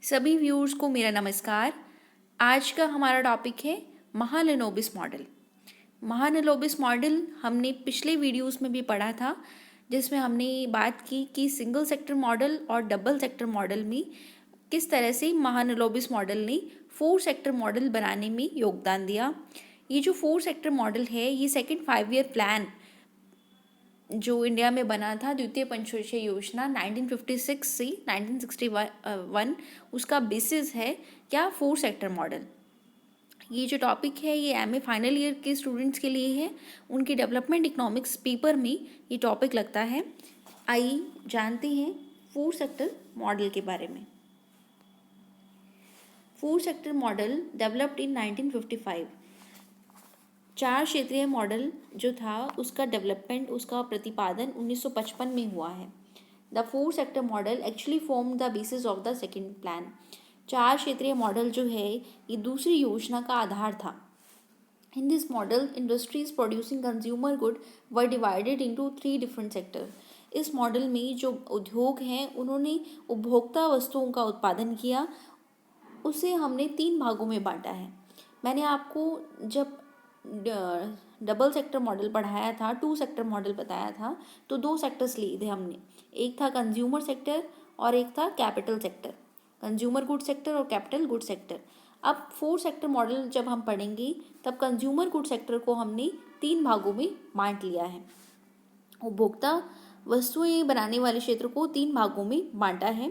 सभी व्यूअर्स को मेरा नमस्कार। आज का हमारा टॉपिक है महालनोबिस मॉडल। महालनोबिस मॉडल हमने पिछले वीडियोस में भी पढ़ा था, जिसमें हमने बात की कि सिंगल सेक्टर मॉडल और डबल सेक्टर मॉडल में किस तरह से महालनोबिस मॉडल ने 4 सेक्टर मॉडल बनाने में योगदान दिया। ये जो 4 सेक्टर मॉडल है, ये सेकेंड 5 ईयर प्लान जो इंडिया में बना था, द्वितीय पंचवर्षीय योजना 1956 से 1961, उसका बेसिस है क्या 4 सेक्टर मॉडल। ये जो टॉपिक है ये एमए फाइनल ईयर के स्टूडेंट्स के लिए है। उनके डेवलपमेंट इकोनॉमिक्स पेपर में ये टॉपिक लगता है। आइए जानते हैं 4 सेक्टर मॉडल के बारे में। 4 सेक्टर मॉडल डेवलप्ड इन 1955। 4 क्षेत्रीय मॉडल जो था उसका डेवलपमेंट, उसका प्रतिपादन 1955 में हुआ है। The 4 sector model actually form the basis of the second plan. 4 क्षेत्रीय मॉडल जो है ये दूसरी योजना का आधार था। In this model industries producing consumer good were divided into 3 different sector. इस मॉडल में जो उद्योग हैं उन्होंने उपभोक्ता वस्तुओं का उत्पादन किया, उसे हमने 3 भागों में बांटा है। मैंने आपको जब डबल सेक्टर मॉडल पढ़ाया था, 2 सेक्टर मॉडल बताया था, तो 2 सेक्टर्स लिए थे हमने। एक था कंज्यूमर सेक्टर और एक था capital sector. Consumer good sector और कैपिटल गुड सेक्टर। अब 4 सेक्टर मॉडल जब हम पढ़ेंगे तब कंज्यूमर गुड सेक्टर को हमने 3 भागों में बांट लिया है। उपभोक्ता वस्तुएं बनाने वाले क्षेत्र को 3 भागों में बांटा है।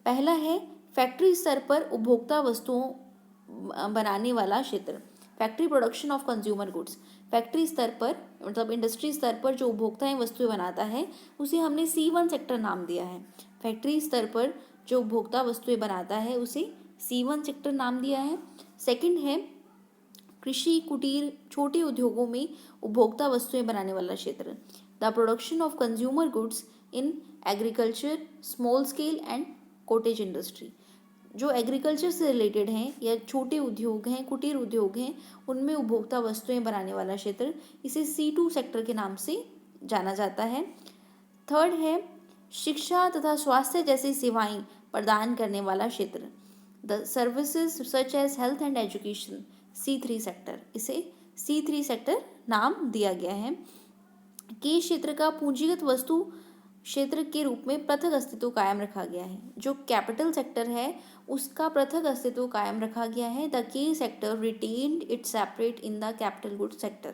पहला है फैक्ट्री स्तर पर उपभोक्ता वस्तुओं बनाने वाला क्षेत्र, factory production of consumer goods. Factory स्तर पर मतलब इंडस्ट्री स्तर पर जो उपभोक्ताएं वस्तुएं बनाता है उसे हमने C1 सेक्टर नाम दिया है। फैक्ट्री स्तर पर जो उपभोक्ता वस्तुएं बनाता है उसे C1 सेक्टर नाम दिया है। सेकंड है कृषि, कुटीर, छोटे उद्योगों में उपभोक्ता वस्तुएं बनाने वाला क्षेत्र, the production of consumer goods in agriculture, small scale and cottage industry. जो एग्रीकल्चर से रिलेटेड हैं या छोटे उद्योग हैं, कुटीर उद्योग हैं, उनमें उपभोक्ता वस्तुएं बनाने वाला क्षेत्र, इसे C2 सेक्टर के नाम से जाना जाता है। थर्ड है शिक्षा तथा स्वास्थ्य जैसी सेवाएं प्रदान करने वाला क्षेत्र, the services such as health and education, C3 sector. इसे C3 सेक्टर नाम दिया गया है। के क्षेत्र का पूंजीगत वस्तु क्षेत्र के रूप में पृथक अस्तित्व कायम रखा गया है। जो कैपिटल सेक्टर है उसका पृथक अस्तित्व कायम रखा गया है। द के sector retained it separate in the capital good sector.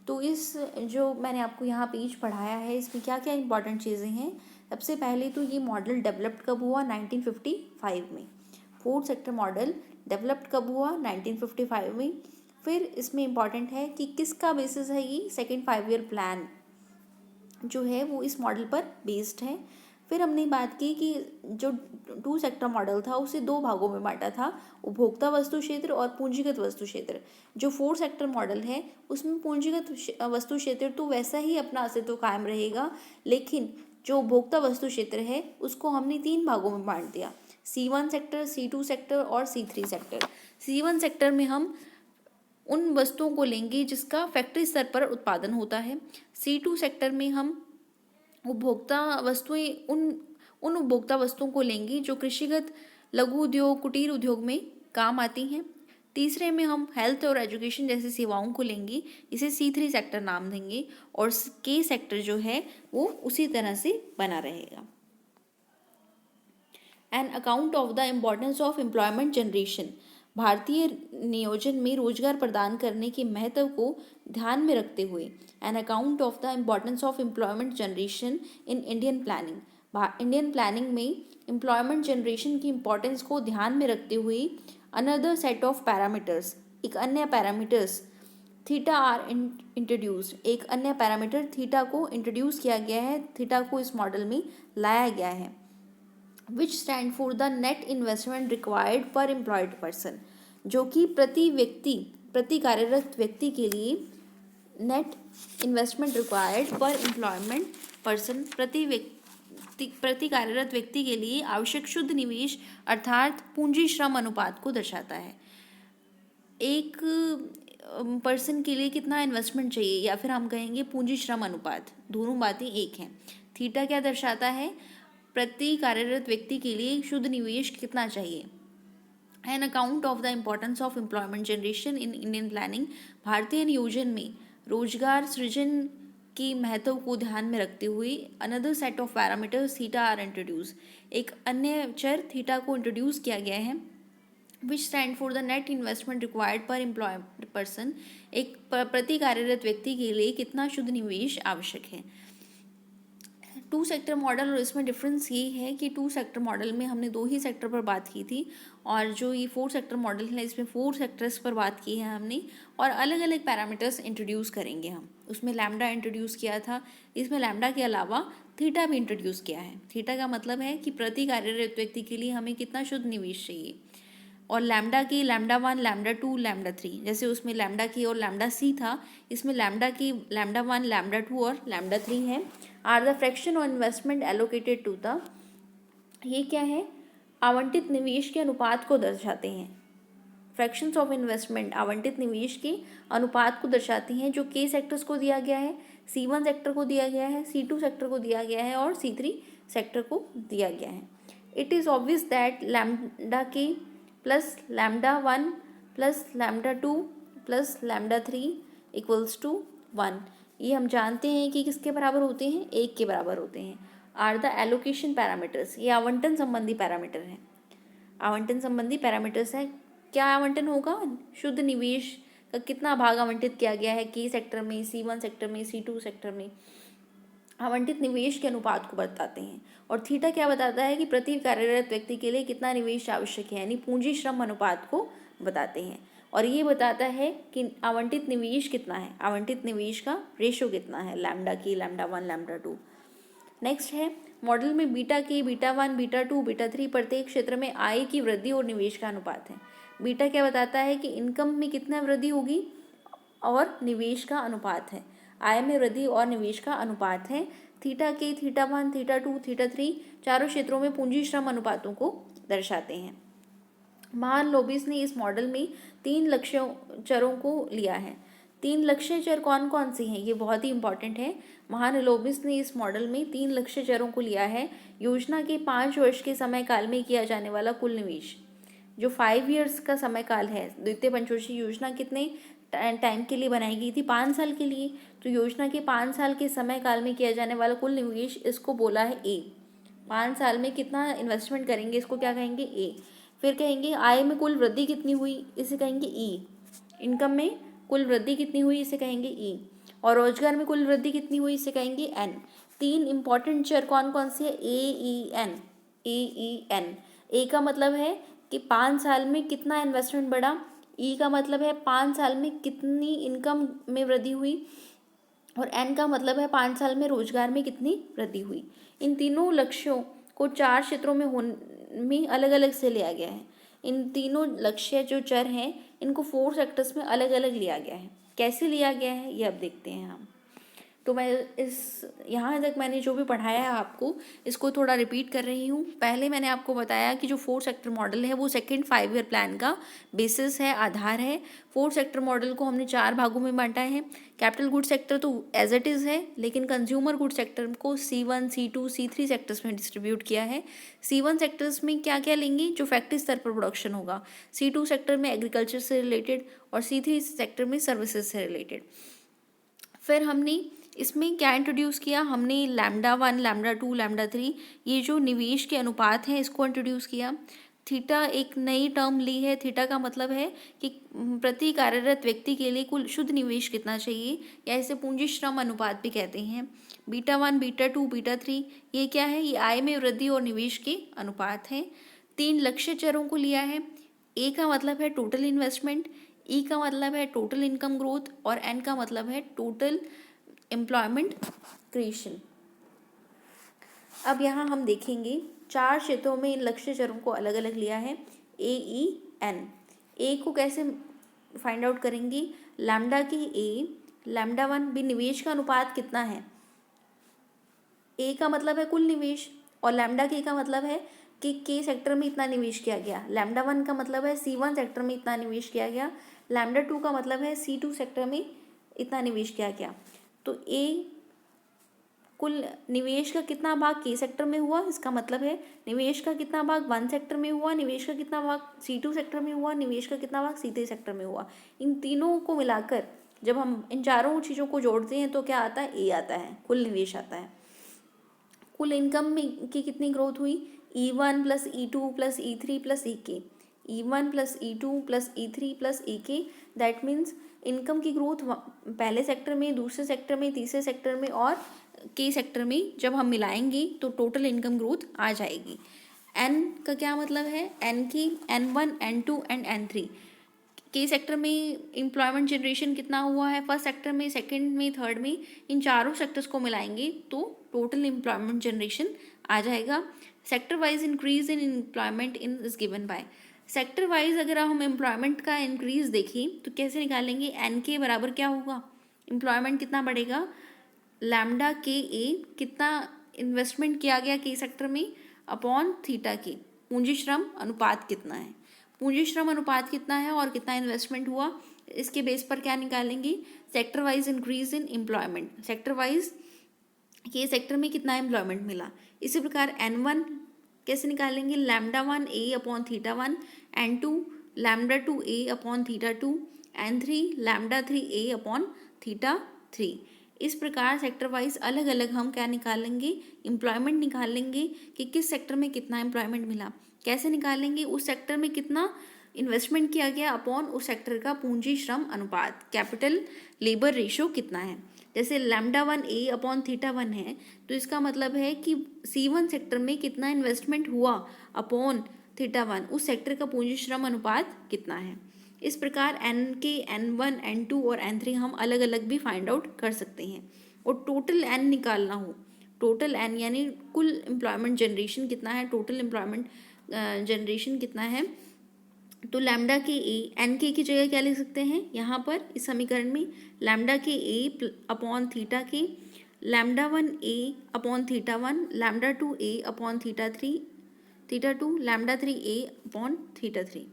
तो इस जो मैंने आपको यहाँ पेज पढ़ाया है, इसमें क्या क्या इंपॉर्टेंट चीज़ें हैं। सबसे पहले तो ये मॉडल डेवलप्ड कब हुआ? 1955 में। 4 सेक्टर मॉडल डेवलप्ड कब हुआ? 1955 में। फिर इसमें इम्पॉर्टेंट है कि किसका बेसिस है ये सेकेंड 5 ईयर प्लान जो है वो इस मॉडल पर बेस्ड है। फिर हमने बात की कि जो 2 सेक्टर मॉडल था उसे 2 भागों में बांटा था, उपभोक्ता वस्तु क्षेत्र और पूंजीगत वस्तु क्षेत्र। जो 4 सेक्टर मॉडल है उसमें पूंजीगत वस्तु क्षेत्र तो वैसा ही अपना अस्तित्व कायम रहेगा, लेकिन जो उपभोक्ता वस्तु क्षेत्र है उसको हमने 3 भागों में बांट दिया, C1 सेक्टर, C2 सेक्टर और C3 सेक्टर। C1 सेक्टर में हम उन वस्तुओं को लेंगे जिसका फैक्ट्री स्तर पर उत्पादन होता है। C2 सेक्टर में हम उपभोक्ता वस्तुएं उन उपभोक्ता वस्तुओं को लेंगे जो कृषिगत, लघु उद्योग, कुटीर उद्योग में काम आती हैं। तीसरे में हम हेल्थ और एजुकेशन जैसी सेवाओं को लेंगे, इसे C3 सेक्टर नाम देंगे। और के सेक्टर जो है वो उसी तरह से बना रहेगा। An account of the importance of employment generation. भारतीय नियोजन में रोजगार प्रदान करने के महत्व को ध्यान में रखते हुए an account of the importance of employment generation in Indian planning. Indian planning में एम्प्लॉयमेंट जनरेशन की इम्पोर्टेंस को ध्यान में रखते हुए अनदर सेट ऑफ पैरामीटर्स, एक अन्य पैरामीटर्स थीटा आर इंट्रोड्यूस्ड। एक अन्य पैरामीटर थीटा को इंट्रोड्यूस किया गया है, थीटा को इस मॉडल में लाया गया है। Which stand for the net investment required per employed person, जो कि प्रति कार्यरत व्यक्ति के लिए नेट इन्वेस्टमेंट रिक्वायर्ड पर एम्प्लॉयमेंट पर्सन, प्रति कार्यरत व्यक्ति के लिए आवश्यक शुद्ध निवेश अर्थात पूंजी श्रम अनुपात को दर्शाता है। एक पर्सन के लिए कितना इन्वेस्टमेंट चाहिए, या फिर हम कहेंगे पूंजी श्रम अनुपात, दोनों बातें एक हैं। थीटा क्या दर्शाता है? प्रति कार्यरत व्यक्ति के लिए शुद्ध निवेश कितना चाहिए। An account of the importance of employment generation in Indian planning, भारतीय नियोजन में रोजगार सृजन की महत्व को ध्यान में रखते हुए another set of parameters theta R introduce, एक अन्य चर थीटा को इंट्रोड्यूस किया गया है, which stand for the net investment required per employed person, एक प्रति कार्यरत व्यक्ति के लिए कितना शुद्ध निवेश आवश्यक है। टू सेक्टर मॉडल, और इसमें डिफरेंस ये है कि टू सेक्टर मॉडल में हमने दो ही सेक्टर पर बात की थी, और जो ये फोर सेक्टर मॉडल है इसमें फोर सेक्टर्स पर बात की है हमने, और अलग अलग पैरामीटर्स इंट्रोड्यूस करेंगे हम। उसमें लैम्डा इंट्रोड्यूस किया था, इसमें लैम्डा के अलावा थीटा भी इंट्रोड्यूस किया है। थीटा का मतलब है कि प्रति कार्यरत व्यक्ति के लिए हमें कितना शुद्ध निवेश चाहिए, और लैम्डा की लैम्डा 1, लैम्डा 2, लैम्डा 3, जैसे उसमें लैम्डा की और लैम्डा सी था, इसमें लैम्डा की लैम्डा 1, लैम्डा 2 और लैम्डा 3 है। R the fraction of investment allocated to the, ये क्या है, आवंटित निवेश के अनुपात को दर्शाते हैं। फ्रैक्शंस ऑफ इन्वेस्टमेंट आवंटित निवेश के अनुपात को दर्शाती हैं, जो के सेक्टर्स को दिया गया है, C1 सेक्टर को दिया गया है, C2 सेक्टर को दिया गया है और C3 सेक्टर को दिया गया है। It is obvious that lambda के plus lambda 1 plus lambda 2 plus lambda 3 equals to 1, ये हम जानते हैं कि किसके बराबर होते हैं, 1 के बराबर होते हैं। आर द एलोकेशन पैरामीटर्स, ये आवंटन संबंधी पैरामीटर हैं, आवंटन संबंधी पैरामीटर्स हैं। क्या आवंटन होगा, शुद्ध निवेश का कितना भाग आवंटित किया गया है के सेक्टर में, C1 सेक्टर में, C2 सेक्टर में, आवंटित निवेश के अनुपात को बताते हैं। और थीटा क्या बताता है कि प्रति कार्यरत व्यक्ति के लिए कितना निवेश आवश्यक है, यानी पूंजी श्रम अनुपात को बताते हैं। और ये बताता है कि आवंटित निवेश कितना है, आवंटित निवेश का रेशो कितना है, लैम्डा की, लैम्डा 1, लैम्डा 2। नेक्स्ट है मॉडल में बीटा की, बीटा 1, बीटा 2, बीटा 3 प्रत्येक क्षेत्र में आय की वृद्धि और निवेश का अनुपात है। बीटा क्या बताता है कि इनकम में कितना वृद्धि होगी और निवेश का अनुपात है, आय में वृद्धि और निवेश का अनुपात है। थीटा के, थीटा 1, थीटा 2, थीटा 3 चारों क्षेत्रों में पूंजी श्रम अनुपातों को दर्शाते हैं। महान लोबिस ने इस मॉडल में 3 लक्ष्य चरों को लिया है। 3 लक्ष्य चर कौन कौन से हैं, ये बहुत ही इंपॉर्टेंट है। महान लोबिस ने इस मॉडल में 3 लक्ष्य चरों को लिया है। योजना के 5 वर्ष के समय काल में किया जाने वाला कुल निवेश, जो 5 ईयर्स का समय काल है, द्वितीय पंचवर्षीय योजना कितने टाइम के लिए बनाई गई थी, 5 साल के लिए, तो योजना के 5 साल के समय काल में किया जाने वाला कुल निवेश, इसको बोला है ए। 5 साल में कितना इन्वेस्टमेंट करेंगे, इसको क्या कहेंगे, ए। फिर कहेंगे आय में कुल वृद्धि कितनी हुई, इसे कहेंगे ई। इनकम में कुल वृद्धि कितनी हुई, इसे कहेंगे ई। और रोजगार में कुल वृद्धि कितनी हुई, इसे कहेंगे एन। 3 इंपॉर्टेंट चर कौन कौन से है, ए ई एन, ए ई एन। ए का मतलब है कि 5 साल में कितना इन्वेस्टमेंट बढ़ा, ई का मतलब है 5 साल में कितनी इनकम में वृद्धि हुई, और एन का मतलब है 5 साल में रोजगार में कितनी वृद्धि हुई। इन तीनों लक्ष्यों को 4 क्षेत्रों में अलग अलग से लिया गया है। इन तीनों लक्ष्य जो चर हैं इनको 4 सेक्टर्स में अलग अलग लिया गया है। कैसे लिया गया है ये अब देखते हैं हम। तो मैं यहाँ तक मैंने जो भी पढ़ाया है आपको, इसको थोड़ा रिपीट कर रही हूँ। पहले मैंने आपको बताया कि जो 4 सेक्टर मॉडल है वो सेकंड 5 ईयर प्लान का बेसिस है, आधार है। 4 सेक्टर मॉडल को हमने 4 भागों में बांटा है। कैपिटल गुड सेक्टर तो एज इट इज़ है, लेकिन कंज्यूमर गुड सेक्टर को C1, C2, C3 सेक्टर्स में डिस्ट्रीब्यूट किया है। C1 सेक्टर्स में क्या क्या लेंगे, जो फैक्ट्री स्तर पर प्रोडक्शन होगा। C2 सेक्टर में एग्रीकल्चर से रिलेटेड, और C3 सेक्टर में सर्विसेज से रिलेटेड। फिर हमने इसमें क्या इंट्रोड्यूस किया, हमने लैम्डा 1, लैम्डा 2, लैम्डा 3, ये जो निवेश के अनुपात हैं इसको इंट्रोड्यूस किया। थीटा एक नई टर्म ली है। थीटा का मतलब है कि प्रति कार्यरत व्यक्ति के लिए कुल शुद्ध निवेश कितना चाहिए, या इसे पूंजी श्रम अनुपात भी कहते हैं। बीटा 1, बीटा 2, बीटा 3 ये क्या है, ये आय में वृद्धि और निवेश के अनुपात हैं। 3 लक्ष्य चरों को लिया है। ए का मतलब है टोटल इन्वेस्टमेंट, ई का मतलब है टोटल इनकम ग्रोथ, और एन का मतलब है टोटल एम्प्लॉयमेंट क्रिएशन। अब यहाँ हम देखेंगे 4 क्षेत्रों में इन लक्ष्य चरों को अलग अलग लिया है, ए ई एन। ए को कैसे फाइंड आउट करेंगे, लैम्डा की ए, लैम्डा 1 भी निवेश का अनुपात कितना है। ए का मतलब है कुल निवेश, और लैम्डा के का मतलब है कि के सेक्टर में इतना निवेश किया गया। लैम्डा 1 का मतलब है C1 सेक्टर में इतना निवेश किया गया। लैम्डा 2 का मतलब है C2 सेक्टर में इतना निवेश किया गया। तो ए कुल निवेश का कितना भाग के सेक्टर में हुआ, इसका मतलब है निवेश का कितना भाग 1 सेक्टर में हुआ, निवेश का कितना भाग C2 सेक्टर में हुआ, निवेश का कितना भाग C3 सेक्टर में हुआ। इन तीनों को मिलाकर जब हम इन चारों चीज़ों को जोड़ते हैं तो क्या आता है, ए आता है, कुल निवेश आता है। कुल इनकम में की कितनी ग्रोथ हुई, E1 plus E2 plus E3 plus EK, E1 plus E2 plus E3 plus EK। That means income की ग्रोथ पहले सेक्टर में, दूसरे सेक्टर में, तीसरे सेक्टर में और के सेक्टर में जब हम मिलाएंगे तो टोटल इनकम ग्रोथ आ जाएगी। एन का क्या मतलब है, एन की N1 N2 एंड N3। के सेक्टर में एम्प्लॉयमेंट जनरेशन कितना हुआ है, फर्स्ट सेक्टर में, सेकंड में, थर्ड में, इन चारों सेक्टर्स को मिलाएंगे तो टोटल एम्प्लॉयमेंट जनरेशन आ जाएगा। Sector wise increase in employment in is given by. Sector wise अगर हम एम्प्लॉयमेंट का इंक्रीज देखें तो कैसे निकालेंगे, एन के बराबर क्या होगा, एम्प्लॉयमेंट कितना बढ़ेगा, लैम्डा के ए कितना इन्वेस्टमेंट किया गया के सेक्टर में अपॉन थीटा के, पूंजी श्रम अनुपात कितना है, पूंजी श्रम अनुपात कितना है और कितना इन्वेस्टमेंट हुआ, इसके बेस पर क्या निकालेंगे, sector wise increase in employment, sector wise के सेक्टर में कितना एम्प्लॉयमेंट मिला। इसी प्रकार N1 कैसे निकालेंगे, लैम्डा 1 ए अपॉन थीटा 1, N2 लैम्डा 2 ए अपॉन थीटा 2, N3 लैम्डा 3 ए अपॉन थीटा 3। इस प्रकार सेक्टर वाइज अलग अलग हम क्या निकालेंगे, एम्प्लॉयमेंट निकालेंगे कि किस सेक्टर में कितना एम्प्लॉयमेंट मिला। कैसे निकालेंगे, उस सेक्टर में कितना इन्वेस्टमेंट किया गया अपॉन उस सेक्टर का पूंजी श्रम अनुपात, कैपिटल लेबर रेशियो कितना है। जैसे लैम्डा 1 ए अपॉन थीटा 1 है तो इसका मतलब है कि C1 सेक्टर में कितना इन्वेस्टमेंट हुआ अपॉन थीटा 1, उस सेक्टर का पूंजी श्रम अनुपात कितना है। इस प्रकार N के N1 N2 और N3 हम अलग अलग भी फाइंड आउट कर सकते हैं। और टोटल N निकालना हो, टोटल N यानी कुल एम्प्लॉयमेंट जनरेशन कितना है, टोटल एम्प्लॉयमेंट जनरेशन कितना है, तो लैम्डा के ए एन के की जगह क्या लिख सकते हैं, यहाँ पर इस समीकरण में लैम्डा के ए अपॉन थीटा के, लैम्डा 1 ए अपॉन थीटा 1, लैम्डा 2 ए अपॉन थीटा 3, थीटा 2, लैम्डा 3 ए अपॉन थीटा 3।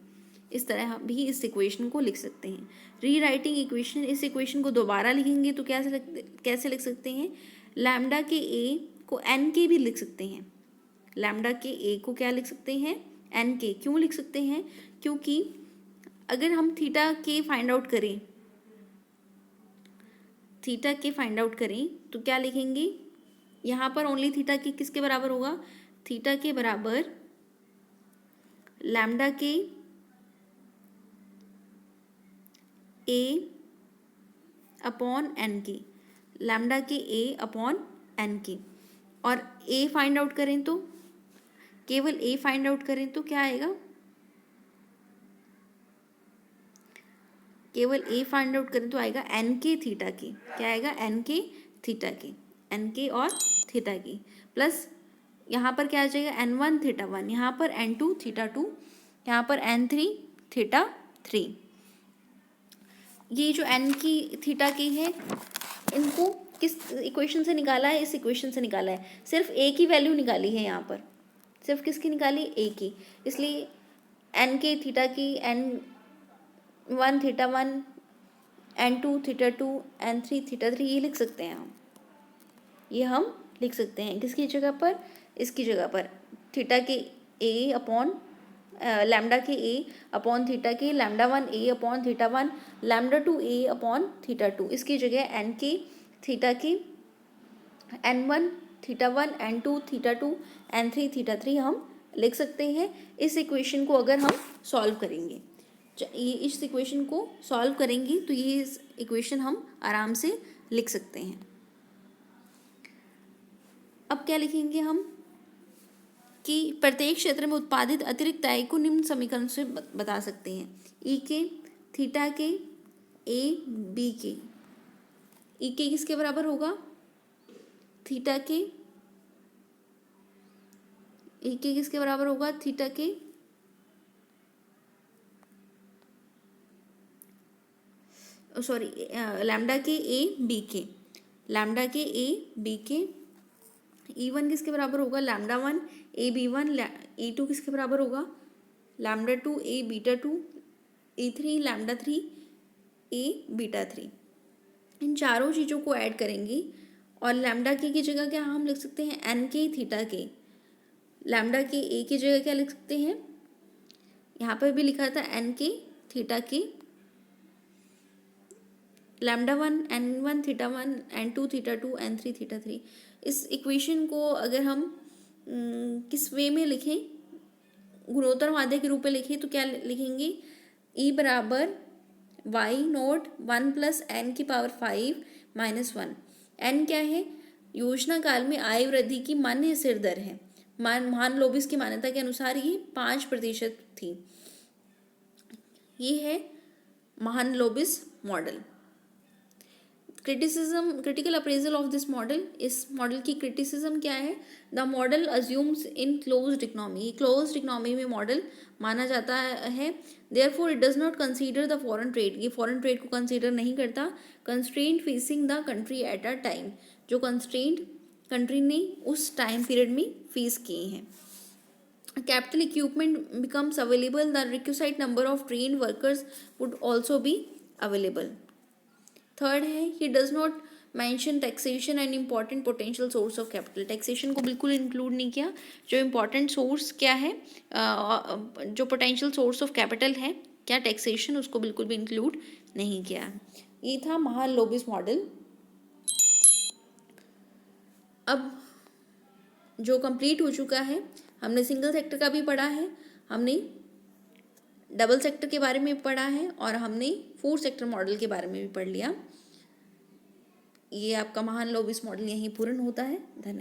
इस तरह भी इस इक्वेशन को लिख सकते हैं। री राइटिंग इक्वेशन, इस इक्वेशन को दोबारा लिखेंगे तो कैसे लिख सकते हैं, लैम्डा के ए को एन के भी लिख सकते हैं, लैम्डा के ए को क्या लिख सकते हैं, एन के। क्यों लिख सकते हैं, क्योंकि अगर हम थीटा के फाइंड आउट करें, थीटा के फाइंड आउट करें तो क्या लिखेंगे, यहाँ पर ओनली थीटा के किसके बराबर होगा, थीटा के बराबर लैम्डा के ए अपॉन एन के, लैम्डा के ए अपॉन एन के। और ए फाइंड आउट करें तो, केवल ए फाइंड आउट करें तो क्या आएगा, केवल ए फाइंड आउट करें तो आएगा एन के थीटा के, क्या आएगा, एन के थीटा के, एन के और थीटा की, प्लस यहाँ पर क्या आ जाएगा, N1 थीटा 1, यहाँ पर N2 थीटा 2, यहाँ पर N3 थीटा 3। ये जो एन की थीटा की है इनको किस इक्वेशन से निकाला है, इस इक्वेशन से निकाला है, सिर्फ ए की वैल्यू निकाली है यहाँ पर, सिर्फ किसकी निकाली, ए की। इसलिए एन के थीटा की N1 theta 1, N2 theta 2, N3 theta 3 ये लिख सकते हैं हम, ये हम लिख सकते हैं किसकी जगह पर, इसकी जगह पर, थीटा के ए अपॉन लैम्डा के ए अपॉन थीटा के, लैम्डा 1 ए अपॉन थीटा 1, लैम्डा 2 ए अपॉन थीटा 2, इसकी जगह एन के थीटा के N1 theta 1, N2 theta 2, N3 theta 3 हम लिख सकते हैं। इस इक्वेशन को अगर हम सॉल्व करेंगे, ये इस इक्वेशन को सॉल्व करेंगे तो ये इस इक्वेशन हम आराम से लिख सकते हैं। अब क्या लिखेंगे हम कि प्रत्येक क्षेत्र में उत्पादित अतिरिक्त आय को निम्न समीकरण से बता सकते हैं, ई के थीटा के ए बी के, ई के किसके बराबर होगा, थीटा के, ई के किसके बराबर होगा, थीटा के सॉरी लैम्डा के ए बी के, लैम्डा के ए बी के। E1 किसके बराबर होगा, लैम्डा 1 ए बी 1, E2 किसके बराबर होगा, लैम्डा 2 ए बीटा 2, E3 लैम्डा 3 ए बीटा 3। इन चारों चीज़ों को ऐड करेंगे और लैम्डा के की जगह क्या हम लिख सकते हैं, एन के थीटा के। लैम्डा के ए की जगह क्या लिख सकते हैं, यहाँ पर भी लिखा था एन के थीटा के, lambda 1 n1 theta 1 n2 theta 2 n3 theta 3। इस इक्वेशन को अगर हम किस वे में लिखें, गुणोत्तर माध्य के रूप में लिखें तो क्या लिखेंगे, E बराबर वाई नोट 1 प्लस एन की पावर 5 माइनस 1। एन क्या है, योजना काल में आय वृद्धि की मान्य स्थिर दर है। महान लोबिस की मान्यता के अनुसार ये 5% थी। ये है Mahalanobis model. Critical appraisal of this model, इस मॉडल की क्रिटिसिज्म क्या है, the model assumes in closed economy, closed economy में मॉडल माना जाता है। Therefore it does not consider the foreign trade, ये फॉरेन ट्रेड को कंसीडर नहीं करता। Constraint facing the country at a time, जो कंस्ट्रेंट कंट्री ने उस टाइम पीरियड में फेस किए हैं। Capital equipment becomes available, the requisite number of trained workers would also be available. Third है, he does not mention taxation and important potential source of capital, taxation को बिल्कुल include नहीं किया। जो important source क्या है, जो पोटेंशियल सोर्स ऑफ कैपिटल है क्या टैक्सेशन, उसको बिल्कुल भी इंक्लूड नहीं किया। ये था महान-लोबिस मॉडल। अब जो कंप्लीट हो चुका है, हमने सिंगल सेक्टर का भी पढ़ा है, हमने डबल सेक्टर के बारे में पढ़ा है और हमने 4 सेक्टर मॉडल के बारे में भी पढ़ लिया। ये आपका महान-लोबिस मॉडल यहीं पूर्ण होता है। धन्यवाद।